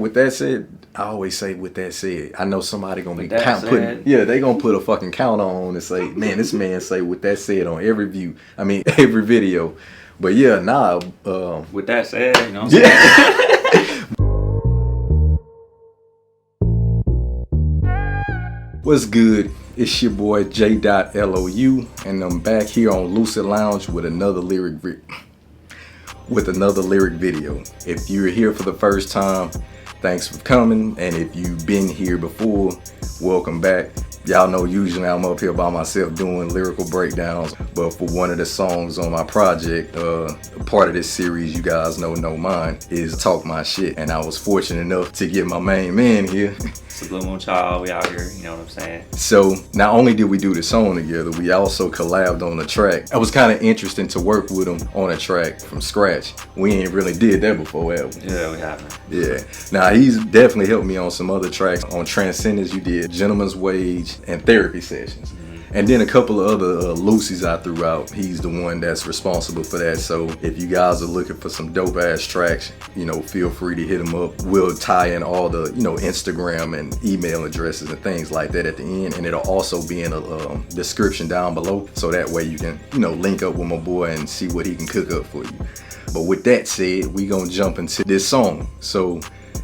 With that said, I always say with that said, I know somebody gonna be they gonna put a fucking count on and say, man, this man say with that said on every view. I mean every video. But yeah, with that said, you know what I'm saying? What's good? It's your boy J.Lou, and I'm back here on Loucid Lounge with another lyric video. If you're here for the first time, thanks for coming, and if you've been here before, welcome back. Y'all know usually I'm up here by myself doing lyrical breakdowns, but for one of the songs on my project, part of this series you guys know mine, is Talk My Shit, and I was fortunate enough to get my main man here. It's a Blue Moon Child, we out here, you know what I'm saying? So not only did we do the song together, we also collabed on the track. It was kind of interesting to work with him on a track from scratch. We ain't really did that before, have we? Yeah, we haven't. Yeah. Now he's definitely helped me on some other tracks. On Transcendence you did Gentleman's Wage and Therapy Sessions. And then a couple of other Lucy's I threw out. He's the one that's responsible for that. So if you guys are looking for some dope ass tracks, you know, feel free to hit him up. We'll tie in all the, you know, Instagram and email addresses and things like that at the end. And it'll also be in a description down below. So that way you can, you know, link up with my boy and see what he can cook up for you. But with that said, we gonna jump into this song. So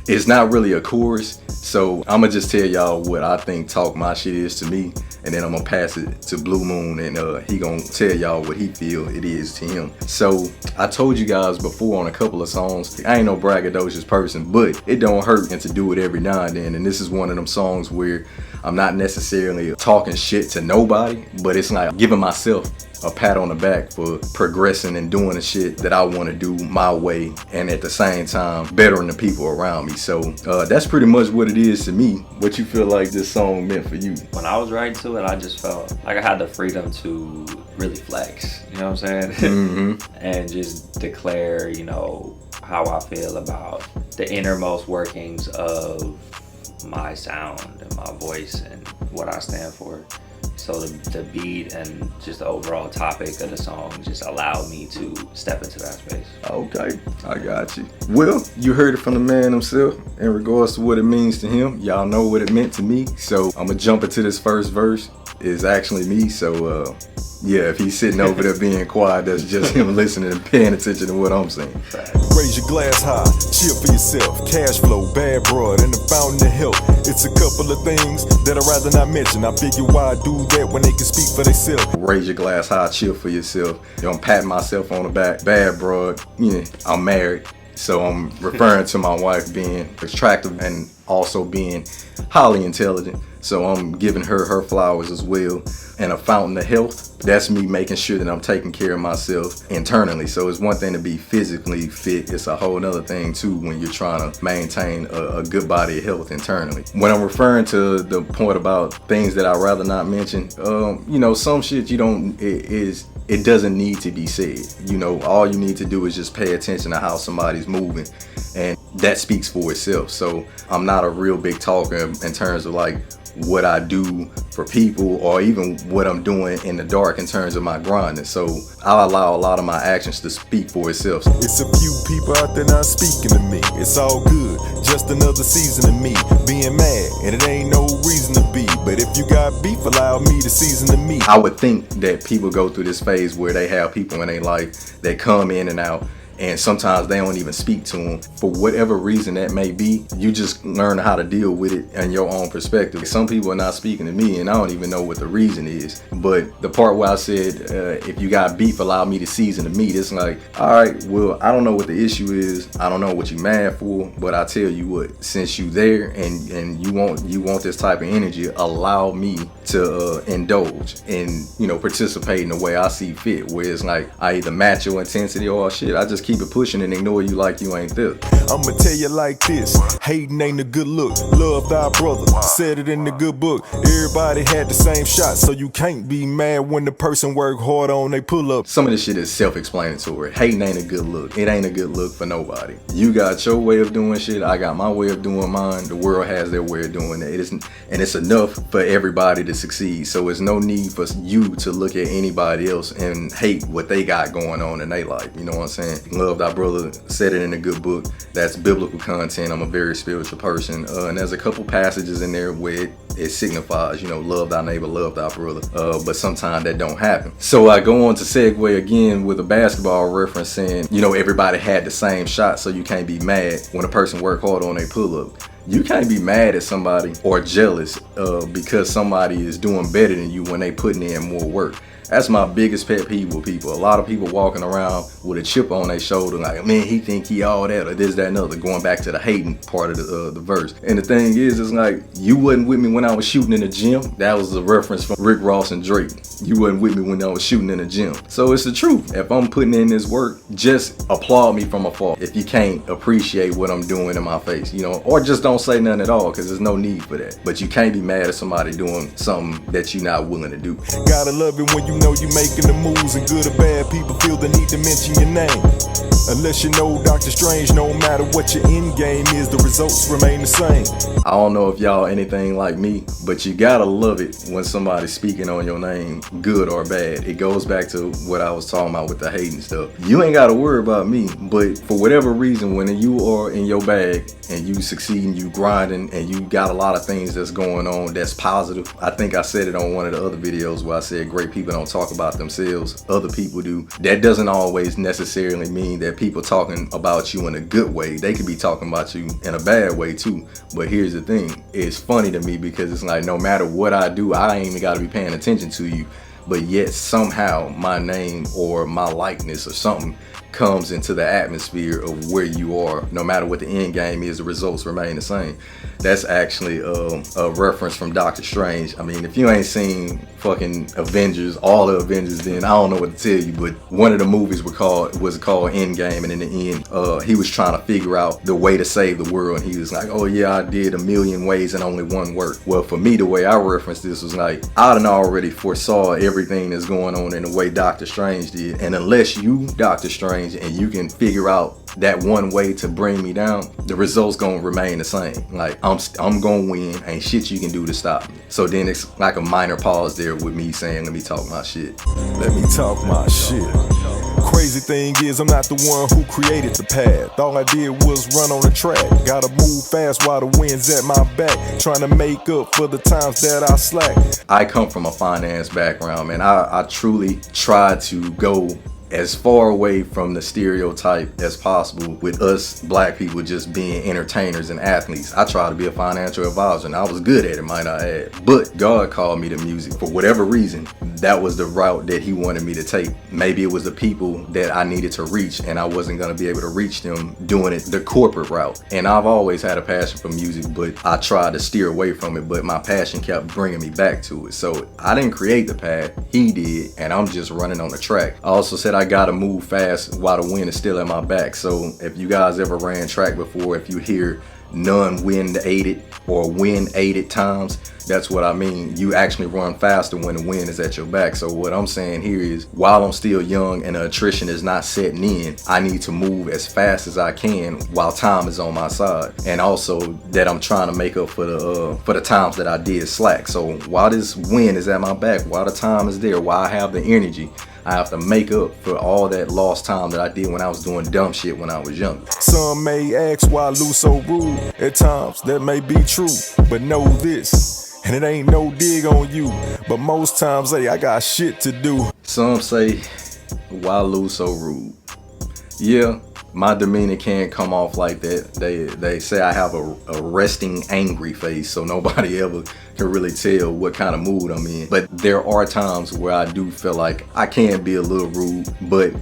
it's not really a chorus. So I'm gonna just tell y'all what I think Talk My Shit is to me, and then I'm gonna pass it to Blue Moon, and he gonna tell y'all what he feel it is to him. So I told you guys before on a couple of songs, I ain't no braggadocious person, but it don't hurt and to do it every now and then. And this is one of them songs where I'm not necessarily talking shit to nobody, but it's like giving myself a pat on the back for progressing and doing the shit that I want to do my way, and at the same time bettering the people around me. So that's pretty much what it is to me. What you feel like this song meant for you? When I was writing to it, I just felt like I had the freedom to really flex, you know what I'm saying? And just declare, you know, how I feel about the innermost workings of my sound and my voice and what I stand for. So the beat and just the overall topic of the song just allowed me to step into that space. Okay, I got you. Well, you heard it from the man himself in regards to what it means to him. Y'all know what it meant to me. So I'm gonna jump into this first verse. It's actually me. So yeah, if he's sitting over there being quiet, that's just him listening and paying attention to what I'm saying. Raise your glass high, chill for yourself. Cash flow, bad broad, and the fountain of health. It's a couple of things that I'd rather not mention. I figure why I do that when they can speak for themselves. Raise your glass high, chill for yourself. I'm patting myself on the back. Bad broad, yeah, I'm married. So I'm referring to my wife being attractive and also being highly intelligent. So I'm giving her flowers as well. And a fountain of health, that's me making sure that I'm taking care of myself internally. So it's one thing to be physically fit. It's a whole other thing too when you're trying to maintain a good body of health internally. When I'm referring to the point about things that I'd rather not mention, you know, some shit it doesn't need to be said. You know, all you need to do is just pay attention to how somebody's moving, and that speaks for itself. So I'm not a real big talker in terms of like what I do for people or even what I'm doing in the dark in terms of my grinding. So I'll allow a lot of my actions to speak for itself. It's a few people out there not speaking to me. It's all good, just another season of me being mad, and it ain't no reason to be. But if you got beef, allow me to season the meat. I would think that people go through this phase where they have people in their life that come in and out, and sometimes they don't even speak to them. For whatever reason that may be, you just learn how to deal with it in your own perspective. Some people are not speaking to me and I don't even know what the reason is. But the part where I said, if you got beef, allow me to season the meat, it's like, all right, well, I don't know what the issue is. I don't know what you mad for, but I tell you what, since you there and you want this type of energy, allow me to indulge and, you know, participate in the way I see fit, where it's like I either match your intensity or shit, I just keep it pushing and ignore you like you ain't there. I'ma tell you like this, hating ain't a good look. Love thy brother, said it in the good book. Everybody had the same shot, so you can't be mad when the person work hard on they pull up. Some of this shit is self-explanatory. Hating ain't a good look. It ain't a good look for nobody. You got your way of doing shit, I got my way of doing mine. The world has their way of doing it. And it's enough for everybody to succeed. So there's no need for you to look at anybody else and hate what they got going on in their life. You know what I'm saying? love thy brother, said it in a good book. That's biblical content. I'm a very spiritual person. And there's a couple passages in there where it signifies, you know, love thy neighbor, love thy brother. But sometimes that don't happen. So I go on to segue again with a basketball reference saying, you know, everybody had the same shot, so you can't be mad when a person work hard on their pull-up. You can't be mad at somebody or jealous because somebody is doing better than you when they putting in more work. That's my biggest pet peeve with people. A lot of people walking around with a chip on their shoulder like, man, he think he all that or this, that, and other, going back to the hating part of the verse. And the thing is, it's like, you wasn't with me when I was shooting in the gym. That was a reference from Rick Ross and Drake. You wasn't with me when I was shooting in the gym. So it's the truth. If I'm putting in this work, just applaud me from afar. If you can't appreciate what I'm doing in my face, you know, or just don't say nothing at all, because there's no need for that. But you can't be mad at somebody doing something that you're not willing to do. Gotta love it when you know you making the moves, and good or bad people feel the need to mention your name. Unless you know Dr. Strange, no matter what your end game is, the results remain the same. I don't know if y'all anything like me, but you gotta love it when somebody's speaking on your name, good or bad. It goes back to what I was talking about with the hating stuff. You ain't gotta worry about me, but for whatever reason, when you are in your bag and you succeeding, you grinding, and you got a lot of things that's going on that's positive. I think I said it on one of the other videos where I said great people don't talk about themselves, other people do. That doesn't always necessarily mean that people talking about you in a good way. They could be talking about you in a bad way too. But here's the thing, it's funny to me because it's like, no matter what I do, I ain't even gotta be paying attention to you, but yet somehow my name or my likeness or something comes into the atmosphere of where you are. No matter what the end game is, the results remain the same. That's actually a reference from Doctor Strange. I mean, if you ain't seen fucking Avengers, all the Avengers, then I don't know what to tell you, but one of the movies was called Endgame, and in the end, he was trying to figure out the way to save the world, and he was like, oh yeah, I did a million ways and only one worked. Well, for me, the way I referenced this was like, I done already foresaw everything that's going on in the way Doctor Strange did, and unless you, Doctor Strange, and you can figure out that one way to bring me down, the results gonna remain the same. Like, I'm gonna win, ain't shit you can do to stop me. So then it's like a minor pause there with me saying, let me talk my shit. Let me talk my shit. Crazy thing is, I'm not the one who created the path. All I did was run on the track. Gotta move fast while the wind's at my back, trying to make up for the times that I slack. I come from a finance background, man. I truly try to go as far away from the stereotype as possible with us black people just being entertainers and athletes. I tried to be a financial advisor and I was good at it, might I add. But God called me to music. For whatever reason, that was the route that he wanted me to take. Maybe it was the people that I needed to reach and I wasn't going to be able to reach them doing it the corporate route. And I've always had a passion for music, but I tried to steer away from it, but my passion kept bringing me back to it. So I didn't create the path, he did, and I'm just running on the track. I also said I gotta move fast while the wind is still at my back. So if you guys ever ran track before, if you hear non-wind aided or wind aided times, that's what I mean. You actually run faster when the wind is at your back. So what I'm saying here is, while I'm still young and the attrition is not setting in, I need to move as fast as I can while time is on my side, and also that I'm trying to make up for the times that I did slack. So while this wind is at my back, while the time is there, while I have the energy, I have to make up for all that lost time that I did when I was doing dumb shit when I was younger. Some may ask why Lou so rude. At times that may be true, but know this, and it ain't no dig on you, but most times, hey, I got shit to do. Some say, why Lou so rude? Yeah, my demeanor can't come off like that. They say I have a resting angry face, so nobody ever can really tell what kind of mood I'm in. But there are times where I do feel like I can be a little rude, but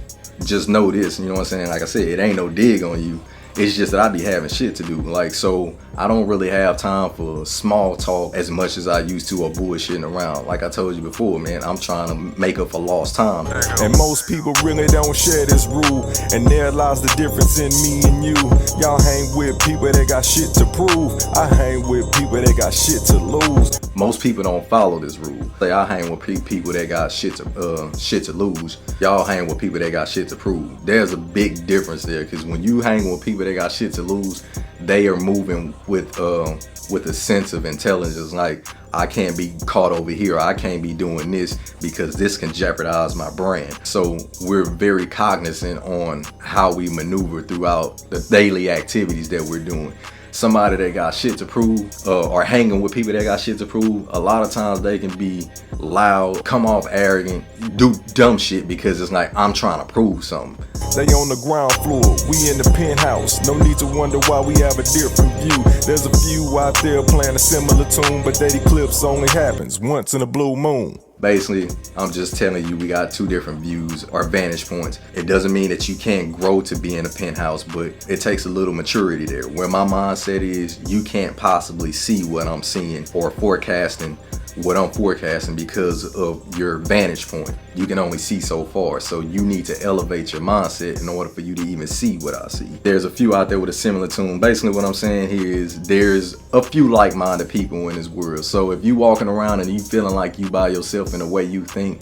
just know this, you know what I'm saying? Like I said, it ain't no dig on you. It's just that I be having shit to do. Like, so I don't really have time for small talk as much as I used to, or bullshitting around. Like I told you before, man, I'm trying to make up for lost time. And most people really don't share this rule, and there lies the difference in me and you. Y'all hang with people that got shit to prove. I hang with people that got shit to lose. Most people don't follow this rule. Say I hang with people that got shit to lose. Y'all hang with people that got shit to prove. There's a big difference there, because when you hang with people that got shit to lose, they are moving with a sense of intelligence. Like, I can't be caught over here. I can't be doing this because this can jeopardize my brand. So we're very cognizant on how we maneuver throughout the daily activities that we're doing. Somebody that got shit to prove, or hanging with people that got shit to prove, a lot of times they can be loud, come off arrogant, do dumb shit because it's like, I'm trying to prove something. They on the ground floor, we in the penthouse. No need to wonder why we have a different view. There's a few out there playing a similar tune, but that eclipse only happens once in a blue moon. Basically, I'm just telling you, we got two different views or vantage points. It doesn't mean that you can't grow to be in a penthouse, but it takes a little maturity there. Where my mindset is, you can't possibly see what I'm seeing or forecasting what I'm forecasting because of your vantage point. You can only see so far, so you need to elevate your mindset in order for you to even see what I see. There's a few out there with a similar tune. Basically what I'm saying here is there's a few like-minded people in this world. So if you walking around and you feeling like you by yourself in the way you think,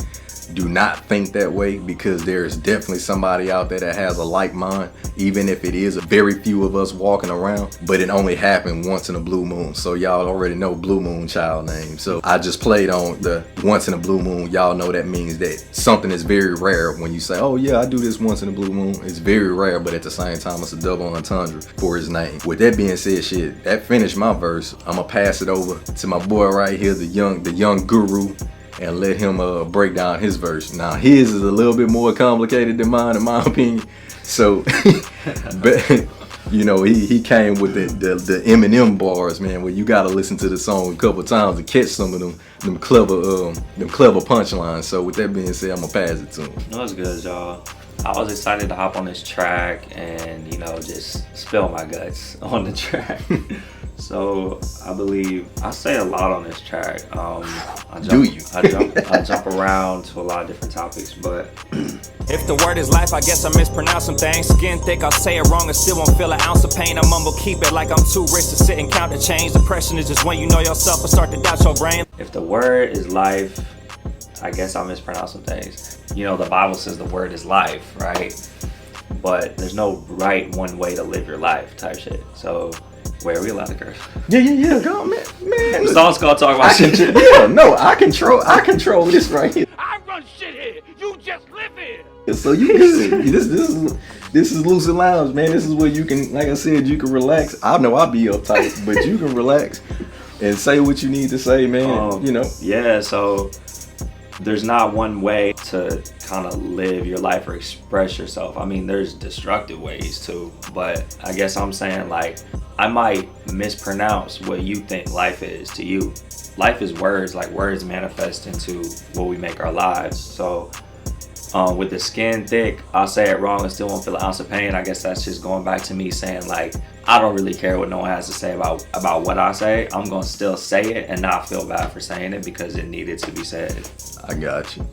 do not think that way, because there's definitely somebody out there that has a like mind, even if it is a very few of us walking around, but it only happened once in a blue moon. So y'all already know Blue Moon child name. So I just played on the once in a blue moon. Y'all know that means that something is very rare. When you say, oh yeah, I do this once in a blue moon, it's very rare, but at the same time, it's a double entendre for his name. With that being said, shit, that finished my verse. I'm gonna pass it over to my boy right here, the young guru, and let him break down his verse. Now his is a little bit more complicated than mine, in my opinion. So, but you know, he came with the Eminem bars, man, where you gotta listen to the song a couple times to catch some of them clever punchlines. So with that being said, I'm gonna pass it to him. That was good, y'all. I was excited to hop on this track and, you know, just spill my guts on the track. So I believe I say a lot on this track. I jump around to a lot of different topics, but if the word is life, I guess I mispronounce some things. Skin thick, I'll say it wrong and still won't feel an ounce of pain. I mumble, keep it like I'm too rich to sit and count the change. Depression is just when you know yourself and start to doubt your brain. If the word is life, I guess I'll mispronounce some things. You know, the Bible says the word is life, right? But there's no right one way to live your life type shit. So where are we allowed to curse? Yeah, go on, man. The song's gonna talk about shit. Yeah, no, I control this right here. I run shit here. You just live here. So you good. This is Loucid Lounge, man. This is where you can, like I said, you can relax. I know I'll be uptight, but you can relax and say what you need to say, man. You know. Yeah, so there's not one way to kind of live your life or express yourself. I mean, there's destructive ways too, but I guess I'm saying, like, I might mispronounce what you think life is to you. Life is words, like words manifest into what we make our lives. So with the skin thick, I'll say it wrong and still won't feel an ounce of pain. I guess that's just going back to me saying, like, I don't really care what no one has to say about what I say. I'm gonna still say it and not feel bad for saying it because it needed to be said. I got you.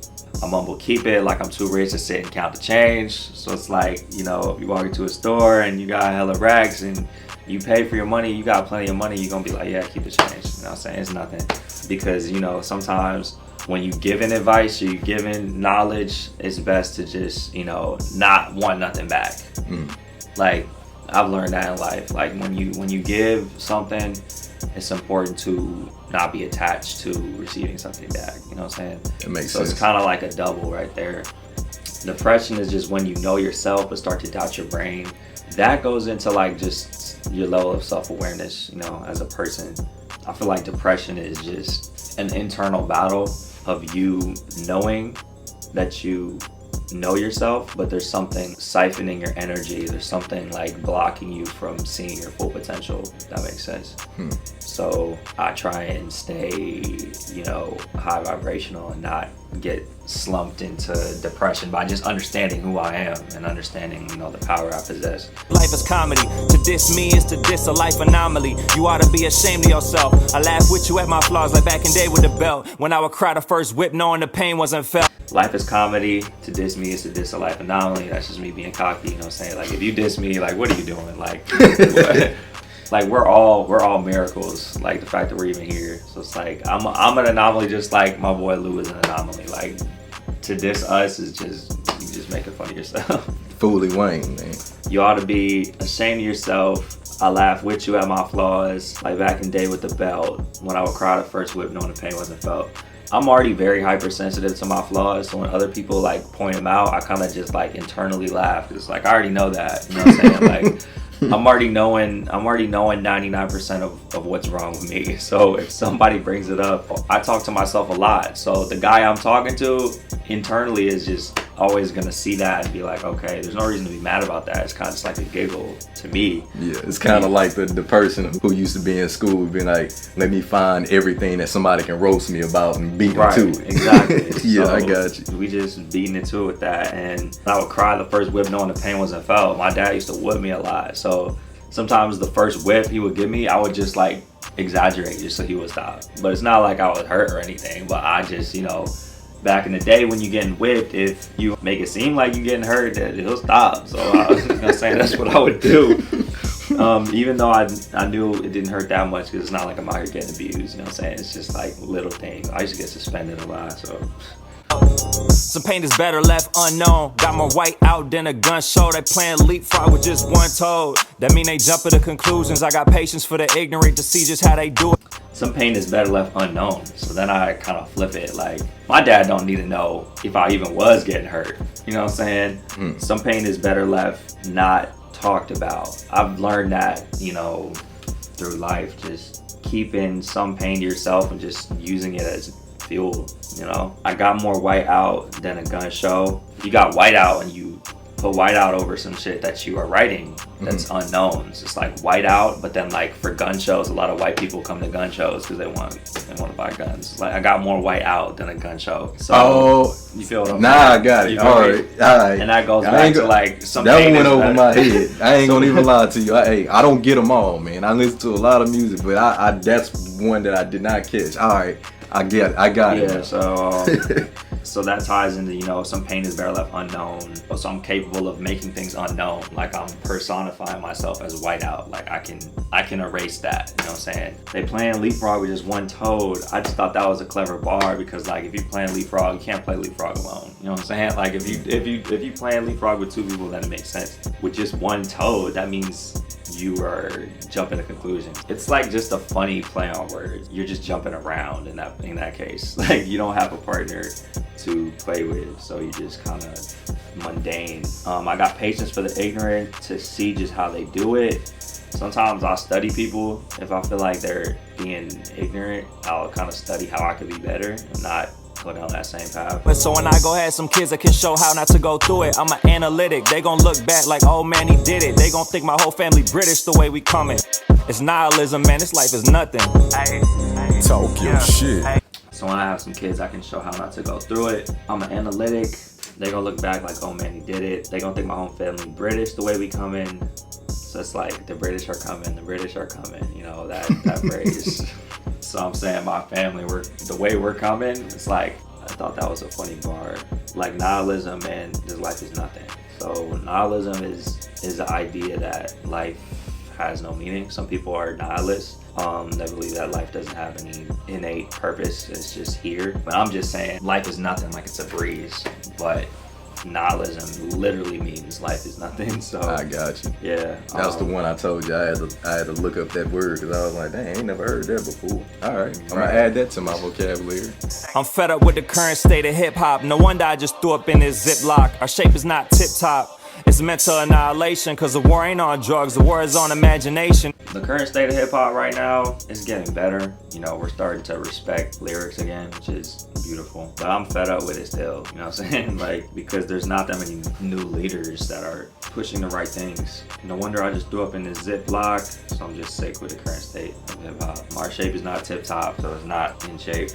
I'm humble, keep it like I'm too rich to sit and count the change. So it's like, you know, if you walk into a store and you got hella racks and you pay for your money, you got plenty of money, you're gonna be like, yeah, keep the change. You know what I'm saying? It's nothing. Because, you know, sometimes when you giving advice or you giving knowledge, it's best to just, you know, not want nothing back. Like, I've learned that in life. Like, when you give something, it's important to not be attached to receiving something back. You know what I'm saying? It makes sense. So it's kind of like a double right there. Depression is just when you know yourself but start to doubt your brain. That goes into like just your level of self-awareness, you know, as a person. I feel like depression is just an internal battle of you knowing that you know yourself, but there's something siphoning your energy. There's something like blocking you from seeing your full potential, if that makes sense. So I try and stay, you know, high vibrational and not get slumped into depression by just understanding who I am and understanding, you know, the power I possess. Life is comedy. To diss me is to diss a life anomaly. You ought to be ashamed of yourself. I laugh with you at my flaws like back in day with the belt. When I would cry the first whip knowing the pain wasn't felt. Life is comedy. To diss me is to diss a life anomaly. That's just me being cocky, you know what I'm saying? Like, if you diss me, like, what are you doing? Like, like we're all miracles. Like, the fact that we're even here. So it's like, I'm an anomaly just like my boy Lou is an anomaly. Like, to diss us is just, you just making fun of yourself. Fooly Wayne, man. You ought to be ashamed of yourself. I laugh with you at my flaws. Like back in the day with the belt, when I would cry the first whip knowing the pain wasn't felt. I'm already very hypersensitive to my flaws, so when other people like point them out, I kind of just like internally laugh. It's like I already know that, you know what I'm saying? Like I'm already knowing 99% of what's wrong with me. So if somebody brings it up, I talk to myself a lot. So the guy I'm talking to internally is just always gonna see that and be like, okay, there's no reason to be mad about that. It's kind of just like a giggle to me. Yeah, it's kind of like the person who used to be in school being like, let me find everything that somebody can roast me about and beat them to it. Exactly. Yeah, So I got you. we just beating into it with that, and I would cry the first whip knowing the pain wasn't felt. My dad used to whip me a lot, so sometimes the first whip he would give me, I would just like exaggerate just so he would stop. But it's not like I was hurt or anything, but I just, you know, back in the day when you're getting whipped, if you make it seem like you're getting hurt, that he'll stop. So I was saying that's what I would do. Even though I knew it didn't hurt that much because it's not like I'm out here getting abused, you know what I'm saying? It's just like little things. I used to get suspended a lot, so. Some pain is better left unknown. Got more white out than a gun show. They playing leapfrog with just one toe. That mean they jump to conclusions. I got patience for the ignorant to see just how they do it. Some pain is better left unknown. So then I kind of flip it. Like, my dad don't need to know if I even was getting hurt. You know what I'm saying? Some pain is better left not talked about. I've learned that, you know, through life, just keeping some pain to yourself and just using it as fuel. You know, I got more white out than a gun show. You got white out and you put white out over some shit that you are writing that's unknown. It's just like white out, but then like for gun shows, a lot of white people come to gun shows because they want to buy guns. Like I got more white out than a gun show. So you feel what I'm saying? I got it. All right. And that goes back to like some that pain one went is over better. my head. I ain't gonna even lie to you. I don't get them all, man. I listen to a lot of music, but I that's one that I did not catch. All right. I got it. Yeah, so that ties into, you know, some pain is better left unknown. So I'm capable of making things unknown. Like I'm personifying myself as whiteout. Like I can erase that. You know what I'm saying? They playing leapfrog with just one toad. I just thought that was a clever bar because like if you're playing leapfrog, you can't play leapfrog alone. You know what I'm saying? Like if you playing leapfrog with two people, then it makes sense. With just one toad, that means you are jumping to conclusions. It's like just a funny play on words. You're just jumping around in that case. Like you don't have a partner to play with, so you just kind of mundane. I got patience for the ignorant to see just how they do it. Sometimes I'll study people. If I feel like they're being ignorant, I'll kind of study how I could be better and not go down that same path. But so when I go have some kids that can show how not to go through it, I'm an analytic. They gon' look back like, oh man, he did it. They gon' think my whole family British the way we coming. It's nihilism, man. This life is nothing. Talk your shit. So when I have some kids, I can show how not to go through it. I'm an analytic. They gonna look back like, oh man, he did it. They gonna think my whole family British the way we coming. So it's like the British are coming, you know, that phrase. So I'm saying my family, the way we're coming, it's like, I thought that was a funny bar. Like nihilism and this life is nothing. So nihilism is the idea that life has no meaning. Some people are nihilists. They believe that life doesn't have any innate purpose. It's just here. But I'm just saying life is nothing, like it's a breeze. But nihilism literally means life is nothing. So I got you. Yeah. That's the one I told you. I had to look up that word because I was like, dang, I ain't never heard that before. All right, I'm gonna add that to my vocabulary. I'm fed up with the current state of hip hop. No wonder I just threw up in this Ziploc. Our shape is not tip top. It's mental annihilation, cause the war ain't on drugs, the war is on imagination. The current state of hip hop right now is getting better. You know, we're starting to respect lyrics again, which is beautiful. But I'm fed up with it still, you know what I'm saying? Like, because there's not that many new leaders that are pushing the right things. No wonder I just threw up in this Ziploc, so I'm just sick with the current state of hip hop. Our shape is not tip top, so it's not in shape.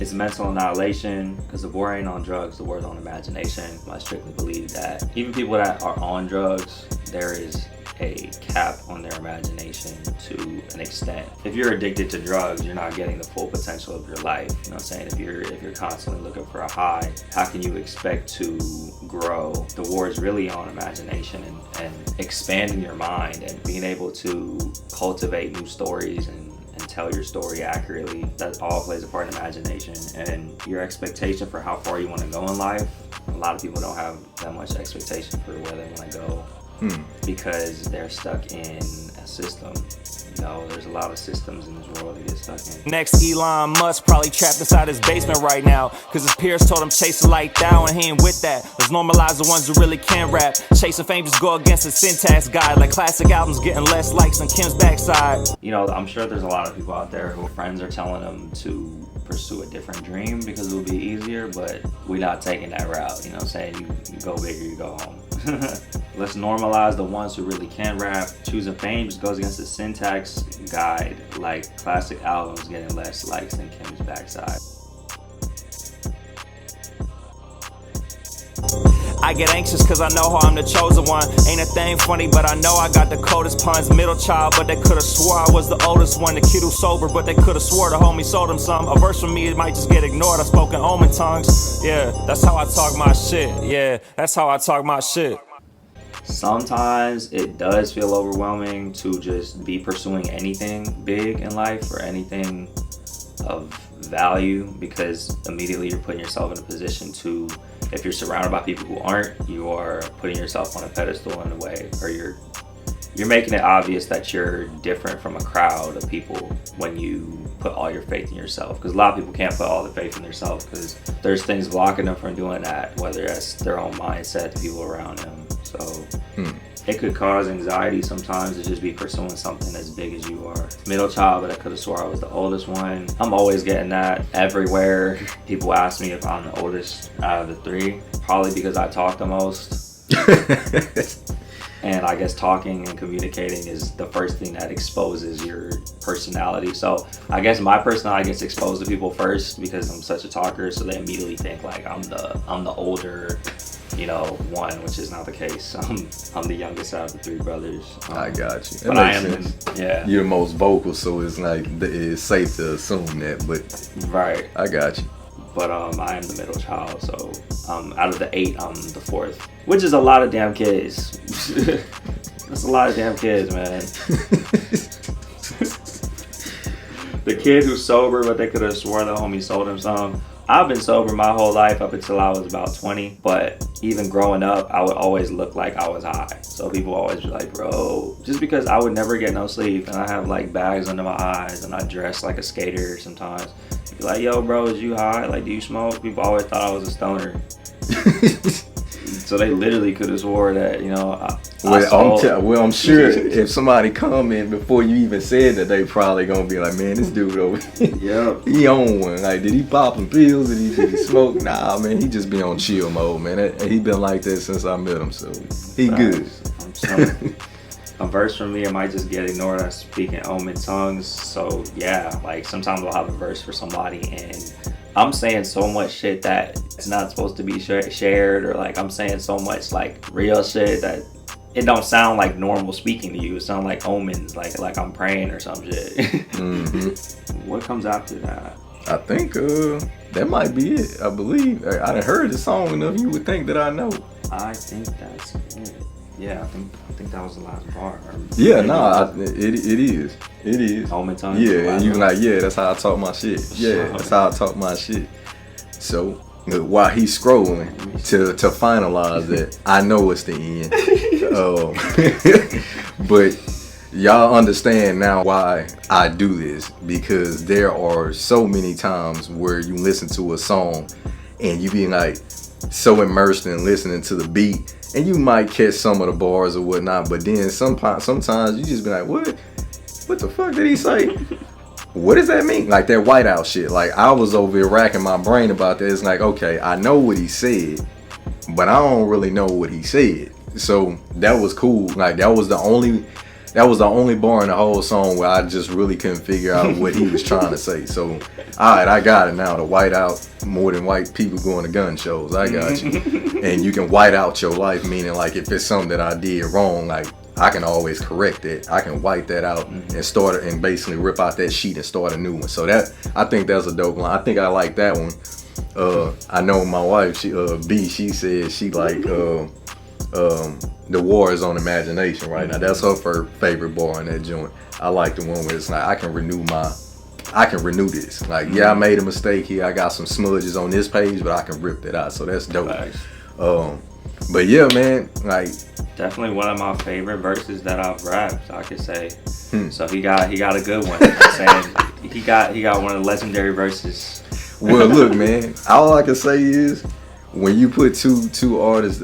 It's mental annihilation, because the war ain't on drugs, the war is on imagination. I strictly believe that even people that are on drugs, there is a cap on their imagination to an extent. If you're addicted to drugs, you're not getting the full potential of your life. You know what I'm saying? If you're constantly looking for a high, how can you expect to grow? The war is really on imagination and expanding your mind and being able to cultivate new stories and tell your story accurately. That all plays a part in imagination and your expectation for how far you want to go in life. A lot of people don't have that much expectation for where they want to go. because they're stuck in a system. You know, there's a lot of systems in this world to get stuck in. Next, Elon Musk probably trapped inside his basement right now, cause his peers told him chase a light down, and he ain't with that. Let's normalize the ones who really can rap. Chasing fame just go against the syntax guide, like classic albums getting less likes than Kim's backside. You know, I'm sure there's a lot of people out there who friends are telling them to pursue a different dream because it will be easier, but we're not taking that route. You know what I'm saying? You go big or you go home. Let's normalize the ones who really can rap. Choosing fame just goes against the syntax guide, like classic albums getting less likes than Kim's backside. I get anxious cause I know how I'm the chosen one. Ain't a thing funny, but I know I got the coldest puns. Middle child, but they could've swore I was the oldest one. The kid who's sober, but they could've swore the homie sold him some. A verse from me, it might just get ignored. I spoke in omen tongues. Yeah, that's how I talk my shit. Yeah, that's how I talk my shit. Sometimes it does feel overwhelming to just be pursuing anything big in life or anything of value, because immediately you're putting yourself in a position to, if you're surrounded by people who aren't, you are putting yourself on a pedestal in a way, or you're making it obvious that you're different from a crowd of people when you put all your faith in yourself. Because a lot of people can't put all the faith in themselves because there's things blocking them from doing that, whether that's their own mindset, the people around them. So it could cause anxiety sometimes to just be pursuing something as big as you are. Middle child, but I could have swore I was the oldest one. I'm always getting that everywhere. People ask me if I'm the oldest out of the three, probably because I talk the most. And I guess talking and communicating is the first thing that exposes your personality. So I guess my personality gets exposed to people first because I'm such a talker. So they immediately think like I'm the older, you know, one, which is not the case. I'm the youngest out of the three brothers. I got you. That but makes I am, sense. yeah. You're most vocal, so it's like it's safe to assume that. But Right. I got you. But I am the middle child, so out of the 8, I'm the 4th, which is a lot of damn kids. That's a lot of damn kids, man. The kid who's sober, but they could have swore the homie sold him some. I've been sober my whole life up until I was about 20, but even growing up, I would always look like I was high. So people always be like, bro, just because I would never get no sleep and I have like bags under my eyes and I dress like a skater sometimes. Be like, yo, bro, is you high? Like, do you smoke? People always thought I was a stoner. So they literally could have swore that, you know, I'm sure if somebody comment before you even said that, they probably gonna be like, man, this dude over here, yep. he on one. Like, did he pop some pills? Did he smoke? Nah, man, he just be on chill mode, man. He been like that since I met him, so he good. I'm sorry. A verse from me, I might just get ignored. I speak in omen tongues. So yeah, like sometimes I'll have a verse for somebody and I'm saying so much shit that it's not supposed to be shared, or like I'm saying so much like real shit that it don't sound like normal speaking to you. It sounds like omens, like I'm praying or some shit. Mm-hmm. What comes after that? I think that might be it. I believe I done heard the song enough. You would think that I know. I think that's it. Yeah, I think that was the last bar. Yeah, it is. It is. Omen tongue. Yeah, and you like, yeah, that's how I talk my shit. Yeah, that's how I talk my shit. So while he's scrolling to finalize that, I know it's the end. But y'all understand now why I do this, because there are so many times where you listen to a song and you be like so immersed in listening to the beat. And you might catch some of the bars or whatnot, but then sometimes you just be like, what the fuck did he say? What does that mean? Like that whiteout shit. Like I was over here racking my brain about that. It's like, okay, I know what he said, but I don't really know what he said. So that was cool. Like that was the only bar in the whole song where I just really couldn't figure out what he was trying to say. So, all right, I got it now. The white out more than white people going to gun shows. I got you. And you can white out your life, meaning like if it's something that I did wrong, like I can always correct it. I can white that out and start and basically rip out that sheet and start a new one. So that, I think that's a dope line. I think I like that one. I know my wife, she said she like the war is on imagination right now. That's her favorite bar in that joint. I like the one where it's like I can renew this. Like, yeah, I made a mistake here. I got some smudges on this page, but I can rip that out. So that's dope. But yeah, man, like definitely one of my favorite verses that I've rapped, I could say. So he got a good one. You know what I'm saying? He got one of the legendary verses. well, look, man, all I can say is when you put two artists,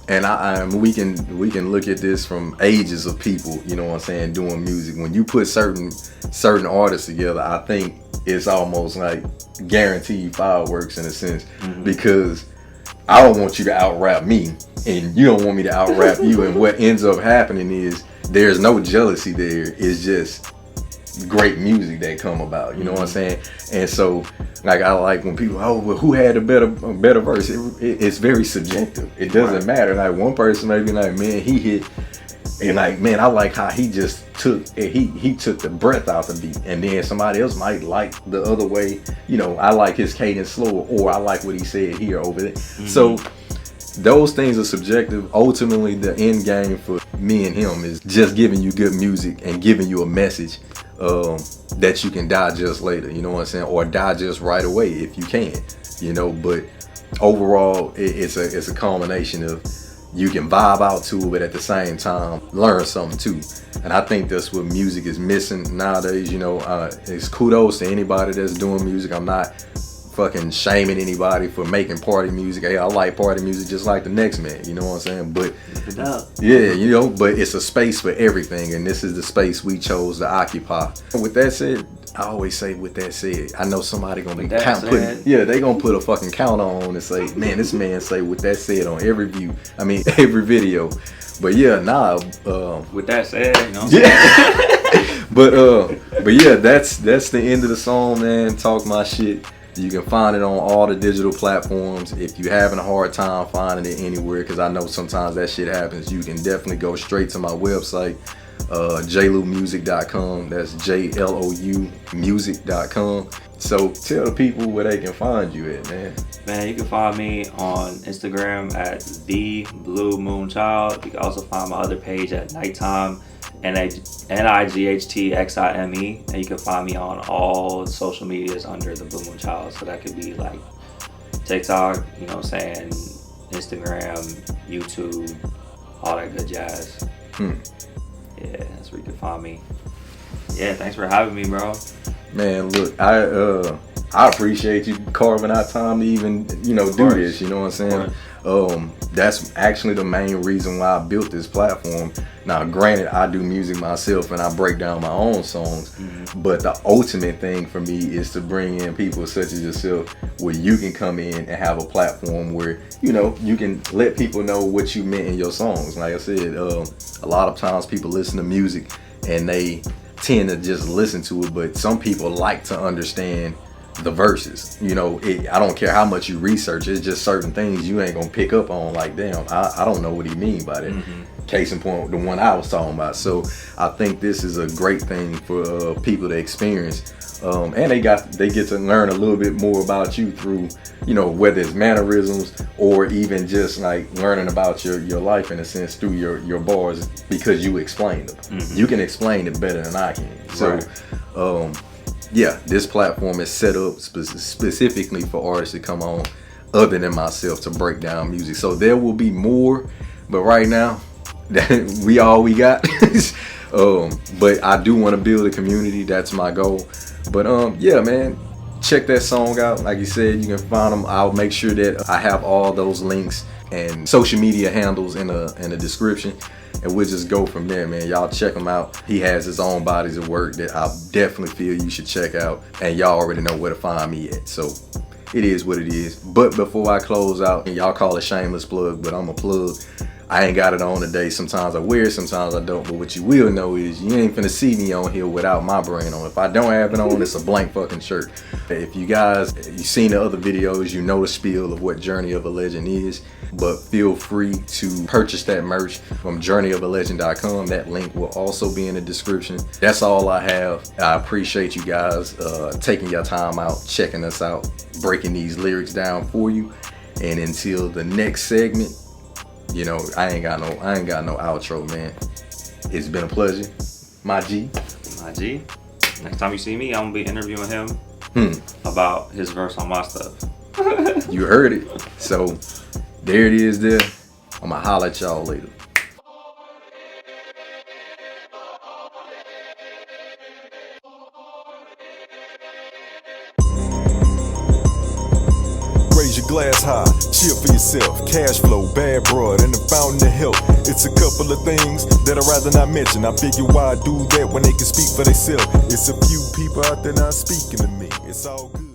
and we can look at this from ages of people, you know what I'm saying, doing music. When you put certain artists together, I think it's almost like guaranteed fireworks in a sense, because I don't want you to out rap me, and you don't want me to out rap you. And what ends up happening is there's no jealousy there. It's just great music that come about. You know what I'm saying? And so, like, I like when people, oh, well, who had a better verse? It's very subjective. It doesn't matter. Like, one person may be like, man, he hit, and like, man, I like how he just took the breath out the beat. And then somebody else might like the other way. You know, I like his cadence slower, or I like what he said here over there. So those things are subjective. Ultimately, the end game for me and him is just giving you good music and giving you a message that you can digest later, you know what I'm saying, or digest right away if you can, you know. But overall, it's a culmination of you can vibe out to it, but at the same time learn something too. And I think that's what music is missing nowadays. You know, it's kudos to anybody that's doing music. I'm not fucking shaming anybody for making party music. Hey, I like party music just like the next man, you know what I'm saying? But yeah, you know, but it's a space for everything, and this is the space we chose to occupy. With that said, I always say, with that said, I know somebody gonna be they gonna put a fucking count on and say, man, this man say with that said on every every video. But yeah, with that said, you know. Yeah. but yeah, that's the end of the song, man. Talk my shit. You can find it on all the digital platforms. If you're having a hard time finding it anywhere, because I know sometimes that shit happens, you can definitely go straight to my website, JLouMusic.com. That's JLOU music.com. So tell the people where they can find you at, man. Man, you can find me on Instagram at The Blue Moon Child. You can also find my other page at Nighttime, NIGHTXIME, and you can find me on all social medias under the Blue Moon Child. So that could be like TikTok, you know what I'm saying, Instagram, YouTube, all that good jazz. Yeah, that's where you can find me. Yeah, thanks for having me, bro. Man, look, I appreciate you carving out time to even, you know, do this, you know what I'm saying? That's actually the main reason why I built this platform. Now, granted, I do music myself and I break down my own songs, but the ultimate thing for me is to bring in people such as yourself, where you can come in and have a platform where, you know, you can let people know what you meant in your songs. Like I said, a lot of times people listen to music and they tend to just listen to it, but some people like to understand the verses. You know, I don't care how much you research, it's just certain things you ain't gonna pick up on, like, damn, I don't know what he mean by that. Case in point, the one I was talking about. So I think this is a great thing for people to experience, and they get to learn a little bit more about you through, you know, whether it's mannerisms or even just like learning about your life in a sense through your bars, because you explain them. You can explain it better than I can. So yeah, this platform is set up specifically for artists to come on other than myself to break down music. So there will be more, but right now we all we got. But I do want to build a community. That's my goal. But yeah, man, check that song out. Like you said, you can find them. I'll make sure that I have all those links and social media handles in the description, and we'll just go from there, man. Y'all check him out. He has his own bodies of work that I definitely feel you should check out, and y'all already know where to find me at. So it is what it is. But before I close out, and y'all call it shameless plug, but I'm a plug. I ain't got it on today. Sometimes I wear it, sometimes I don't. But what you will know is you ain't finna see me on here without my brand on. If I don't have it on, it's a blank fucking shirt. If you guys, you've seen the other videos, you know the spiel of what Journey of a Legend is. But feel free to purchase that merch from journeyofAlegend.com. That link will also be in the description. That's all I have. I appreciate you guys taking your time out, checking us out, breaking these lyrics down for you. And until the next segment, you know, I ain't got no outro, man. It's been a pleasure. My G. Next time you see me, I'm gonna be interviewing him about his verse on my stuff. You heard it. So there it is there. I'ma holler at y'all later. Raise your glass high, chill for yourself, cash flow, bad broad, and the fountain of help. It's a couple of things that I'd rather not mention. I figure why I do that when they can speak for themselves. It's a few people out there not speaking to me. It's all good.